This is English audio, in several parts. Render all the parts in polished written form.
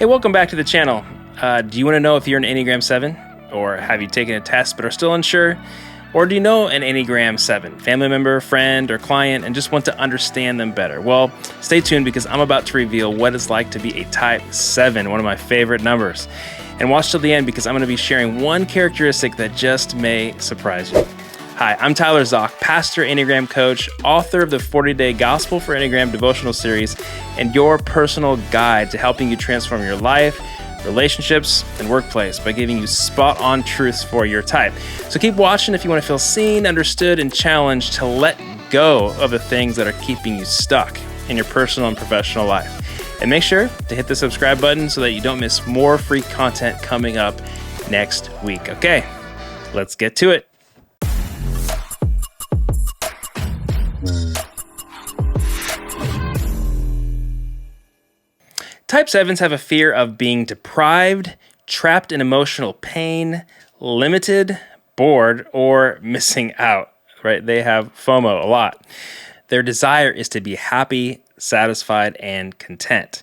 Hey, welcome back to the channel. Do you want to know if you're an Enneagram 7? Or have you taken a test but are still unsure? Or do you know an Enneagram 7, family member, friend, or client, and just want to understand them better? Well, stay tuned because I'm about to reveal what it's like to be a type 7, one of my favorite numbers. And watch till the end because I'm going to be sharing one characteristic that just may surprise you. Hi, I'm Tyler Zock, pastor, Enneagram coach, author of the 40-Day Gospel for Enneagram Devotional series, and your personal guide to helping you transform your life, relationships, and workplace by giving you spot-on truths for your type. So keep watching if you want to feel seen, understood, and challenged to let go of the things that are keeping you stuck in your personal and professional life. And make sure to hit the subscribe button so that you don't miss more free content coming up next week. Okay, let's get to it. Type 7s have a fear of being deprived, trapped in emotional pain, limited, bored, or missing out, right? They have FOMO a lot. Their desire is to be happy, satisfied, and content.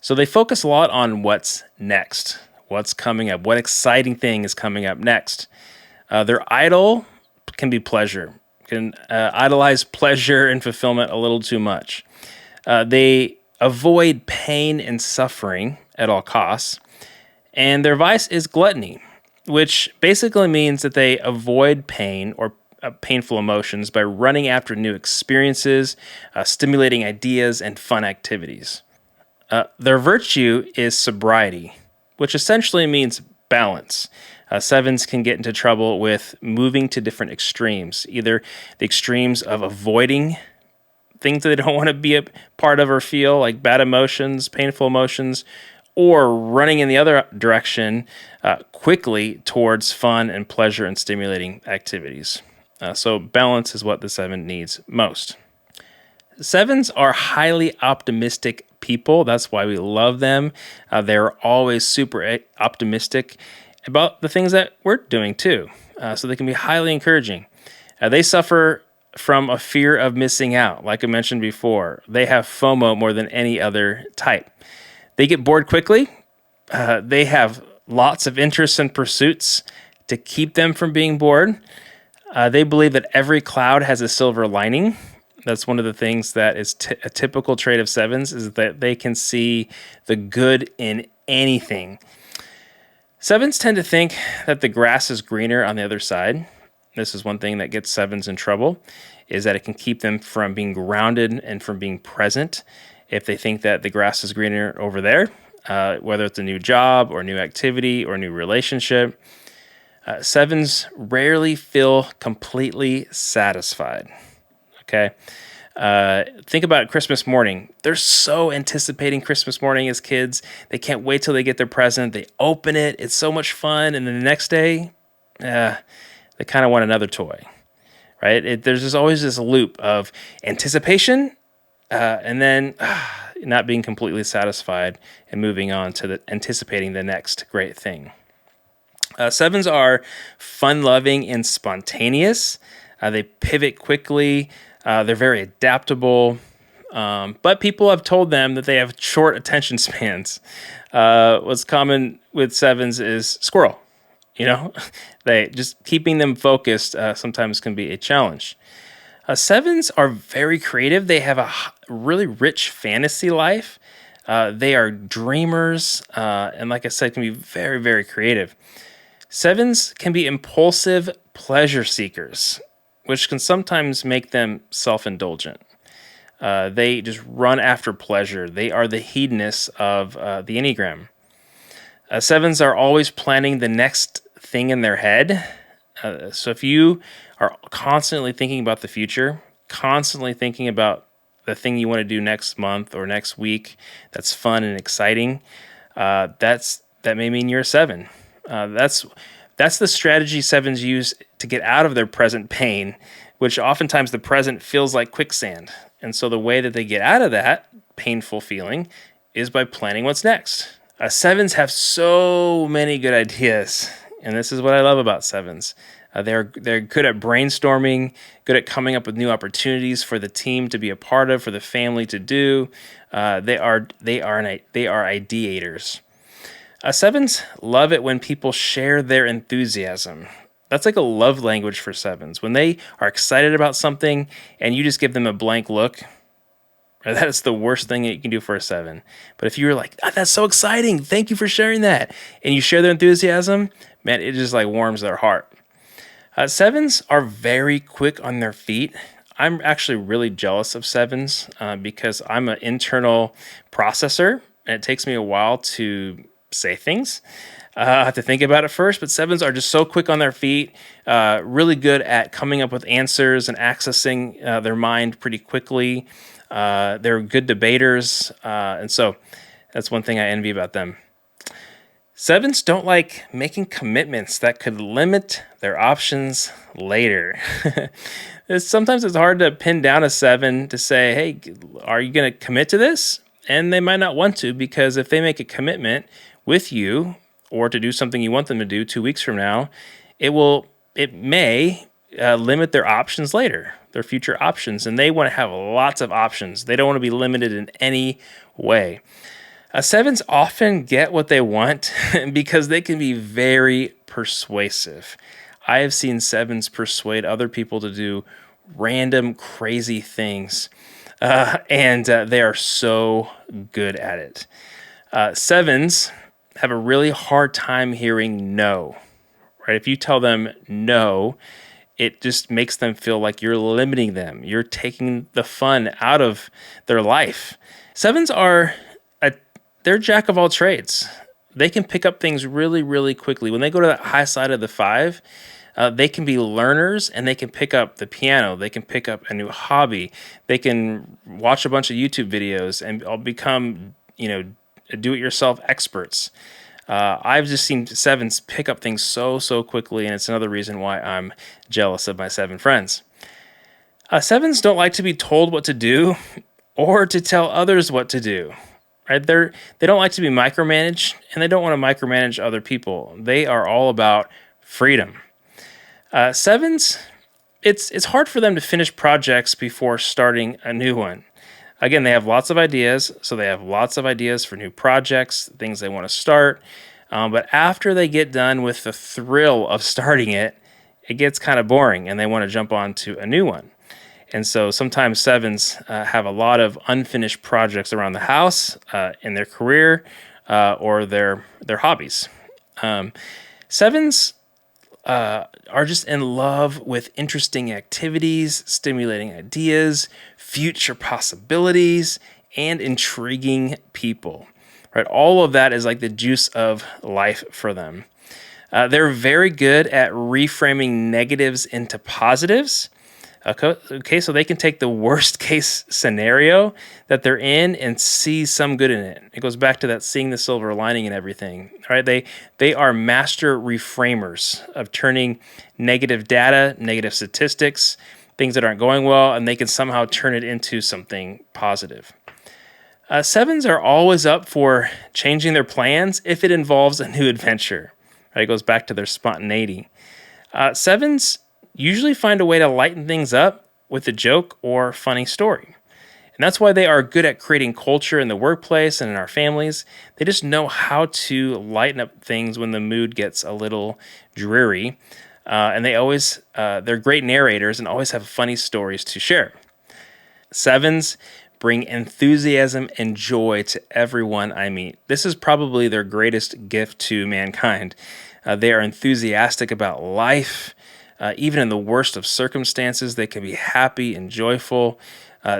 So they focus a lot on what's next, what's coming up, what exciting thing is coming up next. Their idol can be pleasure, can idolize pleasure and fulfillment a little too much. They avoid pain and suffering at all costs. And their vice is gluttony, which basically means that they avoid pain or painful emotions by running after new experiences, stimulating ideas, and fun activities. Their virtue is sobriety, which essentially means balance. 7s can get into trouble with moving to different extremes, either the extremes of avoiding things that they don't want to be a part of or feel, like bad emotions, painful emotions, or running in the other direction quickly towards fun and pleasure and stimulating activities. So balance is what the 7 needs most. 7s are highly optimistic people. That's why we love them. They're always super optimistic about the things that we're doing too. So they can be highly encouraging. They suffer from a fear of missing out. Like I mentioned before, they have FOMO more than any other type. They get bored quickly. They have lots of interests and pursuits to keep them from being bored. They believe that every cloud has a silver lining. That's one of the things that is a typical trait of 7s, is that they can see the good in anything. 7s tend to think that the grass is greener on the other side. This is one thing that gets 7s in trouble, is that it can keep them from being grounded and from being present if they think that the grass is greener over there, whether it's a new job or new activity or new relationship. 7s rarely feel completely satisfied, okay? Think about Christmas morning. They're so anticipating Christmas morning as kids. They can't wait till they get their present. They open it. It's so much fun. And then the next day, they kind of want another toy, right? There's just always this loop of anticipation and then not being completely satisfied and moving on to anticipating the next great thing. 7s are fun-loving and spontaneous. They pivot quickly. They're very adaptable. But people have told them that they have short attention spans. What's common with 7s is squirrel. They just keeping them focused sometimes can be a challenge. 7s are very creative. They have a really rich fantasy life. They are dreamers, and like I said, can be very, very creative. 7s can be impulsive pleasure seekers, which can sometimes make them self-indulgent. They just run after pleasure. They are the hedonists of the Enneagram. 7s are always planning the next thing in their head. So if you are constantly thinking about the future, constantly thinking about the thing you want to do next month or next week that's fun and exciting, that may mean you're a 7. That's the strategy 7s use to get out of their present pain, which oftentimes the present feels like quicksand. And so the way that they get out of that painful feeling is by planning what's next. 7s have so many good ideas, and this is what I love about 7s. They're good at brainstorming, good at coming up with new opportunities for the team to be a part of, for the family to do. They are ideators. Sevens love it when people share their enthusiasm. That's like a love language for sevens. When they are excited about something and you just give them a blank look, that is the worst thing that you can do for a seven. But if you're like, that's so exciting, thank you for sharing that, and you share their enthusiasm, man, it just like warms their heart. Sevens are very quick on their feet. I'm actually really jealous of sevens because I'm an internal processor, and it takes me a while to say things. I have to think about it first, but sevens are just so quick on their feet, really good at coming up with answers and accessing their mind pretty quickly. They're good debaters, and so that's one thing I envy about them. Sevens don't like making commitments that could limit their options later. Sometimes it's hard to pin down a seven to say, hey, are you going to commit to this? And they might not want to, because if they make a commitment with you or to do something you want them to do 2 weeks from now, it may limit their options later, their future options. And they want to have lots of options. They don't want to be limited in any way. Sevens often get what they want because they can be very persuasive. I have seen sevens persuade other people to do random, crazy things, and they are so good at it. Sevens have a really hard time hearing no. Right? If you tell them no, it just makes them feel like you're limiting them. You're taking the fun out of their life. Sevens they're jack of all trades. They can pick up things really, really quickly. When they go to that high side of the five, they can be learners, and they can pick up the piano. They can pick up a new hobby. They can watch a bunch of YouTube videos and all become, do-it-yourself experts. I've just seen sevens pick up things so quickly, and it's another reason why I'm jealous of my seven friends. Sevens don't like to be told what to do or to tell others what to do. Right? They don't like to be micromanaged, and they don't want to micromanage other people. They are all about freedom. Sevens, it's hard for them to finish projects before starting a new one. Again, they have lots of ideas, so they have lots of ideas for new projects, things they want to start. But after they get done with the thrill of starting it, it gets kind of boring, and they want to jump on to a new one. And so sometimes sevens have a lot of unfinished projects around the house, in their career, or their hobbies. Sevens are just in love with interesting activities, stimulating ideas, future possibilities, and intriguing people. Right? All of that is like the juice of life for them. They're very good at reframing negatives into positives. Okay, so they can take the worst case scenario that they're in and see some good in it. It goes back to that seeing the silver lining and everything. Right? They are master reframers of turning negative data, negative statistics, things that aren't going well, and they can somehow turn it into something positive. Sevens are always up for changing their plans if it involves a new adventure. Right? It goes back to their spontaneity. Sevens usually find a way to lighten things up with a joke or funny story. And that's why they are good at creating culture in the workplace and in our families. They just know how to lighten up things when the mood gets a little dreary. And they're great narrators and always have funny stories to share. Sevens bring enthusiasm and joy to everyone I meet. This is probably their greatest gift to mankind. They are enthusiastic about life. Even in the worst of circumstances, they can be happy and joyful.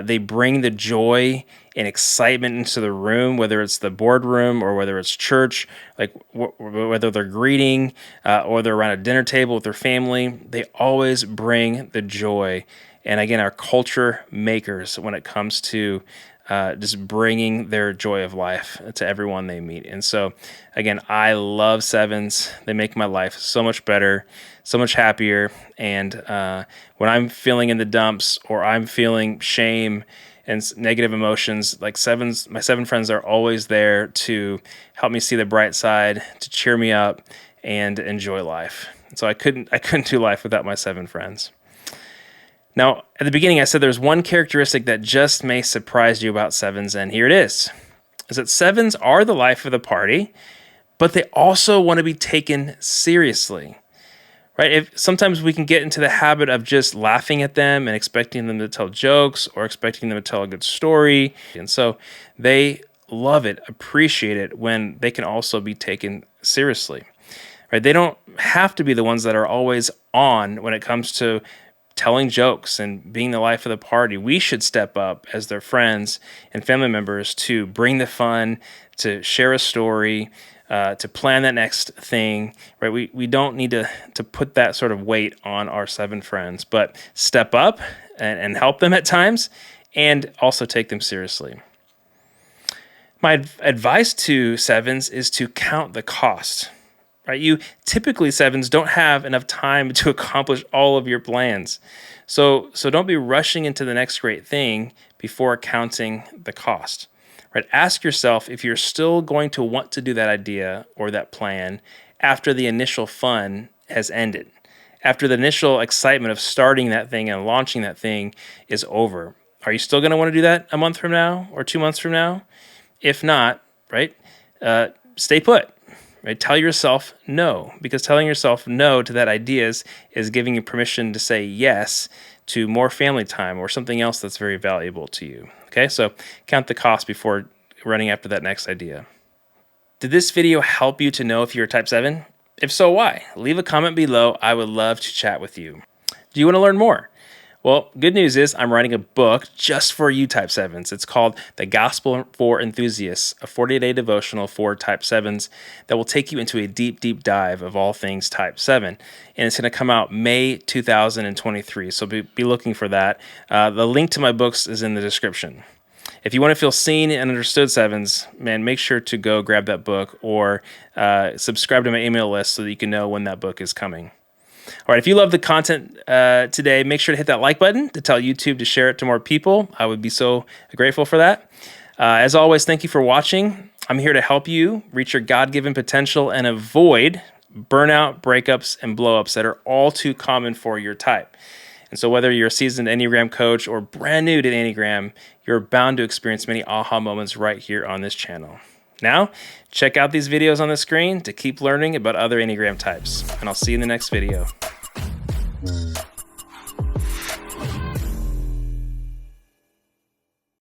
They bring the joy and excitement into the room, whether it's the boardroom or whether it's church, like whether they're greeting or they're around a dinner table with their family. They always bring the joy. And again, are culture makers when it comes to just bringing their joy of life to everyone they meet. And so, again, I love sevens. They make my life so much better, so much happier. And when I'm feeling in the dumps or I'm feeling shame and negative emotions, like my seven friends are always there to help me see the bright side, to cheer me up, and enjoy life. So I couldn't do life without my 7 friends. Now, at the beginning, I said there's one characteristic that just may surprise you about 7s, and here it is that 7s are the life of the party, but they also want to be taken seriously. Right? If sometimes we can get into the habit of just laughing at them and expecting them to tell jokes or expecting them to tell a good story. And so they love it, appreciate it when they can also be taken seriously. Right? They don't have to be the ones that are always on when it comes to telling jokes and being the life of the party. We should step up as their friends and family members to bring the fun, to share a story, to plan that next thing, right? We don't need to put that sort of weight on our 7 friends, but step up and help them at times and also take them seriously. My advice to 7s is to count the cost, right? You typically 7s don't have enough time to accomplish all of your plans. So don't be rushing into the next great thing before counting the cost. Right? Ask yourself if you're still going to want to do that idea or that plan after the initial fun has ended, after the initial excitement of starting that thing and launching that thing is over. Are you still going to want to do that a month from now or 2 months from now? If not, right, stay put. Right? Tell yourself no, because telling yourself no to that idea is giving you permission to say yes to more family time or something else that's very valuable to you. Okay, so count the cost before running after that next idea. Did this video help you to know if you're a type 7? If so, why? Leave a comment below. I would love to chat with you. Do you want to learn more? Well, good news is I'm writing a book just for you type 7s. It's called The Gospel for Enthusiasts, a 40-day devotional for type 7s that will take you into a deep, deep dive of all things type 7. And it's going to come out May 2023, so be looking for that. The link to my books is in the description. If you want to feel seen and understood 7s, man, make sure to go grab that book or subscribe to my email list so that you can know when that book is coming. All right, if you love the content today, make sure to hit that like button to tell YouTube to share it to more people. I would be so grateful for that. As always, thank you for watching. I'm here to help you reach your God-given potential and avoid burnout, breakups, and blowups that are all too common for your type. And so whether you're a seasoned Enneagram coach or brand new to Enneagram, you're bound to experience many aha moments right here on this channel. Now, check out these videos on the screen to keep learning about other Enneagram types, and I'll see you in the next video.